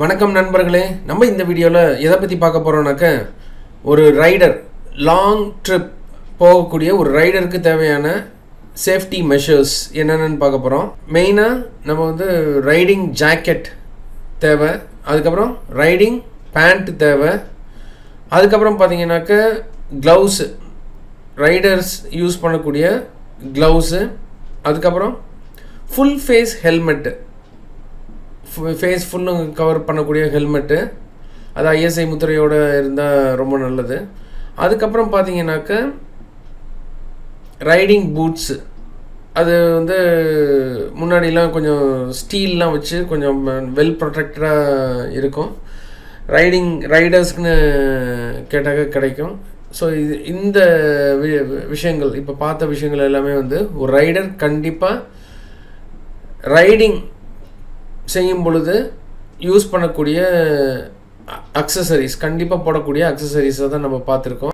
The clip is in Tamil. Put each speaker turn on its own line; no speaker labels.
வணக்கம் நண்பர்களே, நம்ம இந்த வீடியோவில் எதை பற்றி பார்க்க போகிறோம்னாக்க ஒரு ரைடர் லாங் ட்ரிப் போகக்கூடிய ஒரு ரைடருக்கு தேவையான சேஃப்டி மெஷர்ஸ் என்னென்னு பார்க்க போகிறோம். மெயினாக நம்ம ரைடிங் ஜாக்கெட் தேவை, அதுக்கப்புறம் ரைடிங் பேண்ட் தேவை, அதுக்கப்புறம் பார்த்தீங்கன்னாக்க க்ளவுஸு, ரைடர்ஸ் யூஸ் பண்ணக்கூடிய க்ளவுஸு, அதுக்கப்புறம் ஃபுல் ஃபேஸ் ஹெல்மெட்டு, ஃபேஸ் ஃபுல்லும் கவர் பண்ணக்கூடிய ஹெல்மெட்டு, அது ஐஎஸ்ஐ முத்திரையோடு இருந்தால் ரொம்ப நல்லது. அதுக்கப்புறம் பார்த்தீங்கன்னாக்க ரைடிங் பூட்ஸு, அது முன்னாடிலாம் கொஞ்சம் ஸ்டீல்லாம் வச்சு கொஞ்சம் வெல் ப்ரொடெக்டடாக இருக்கும். ரைடர்ஸ்க்குன்னு கேட்டாக்க கிடைக்கும். ஸோ இந்த விஷயங்கள் இப்போ பார்த்த விஷயங்கள் எல்லாமே ஒரு ரைடர் கண்டிப்பாக ரைடிங் செய்யும் பொழுது யூஸ் பண்ணக்கூடிய அக்சசரிஸ், கண்டிப்பாக போடக்கூடிய அக்சசரிஸை தான் நம்ம பார்த்துருக்கோம்.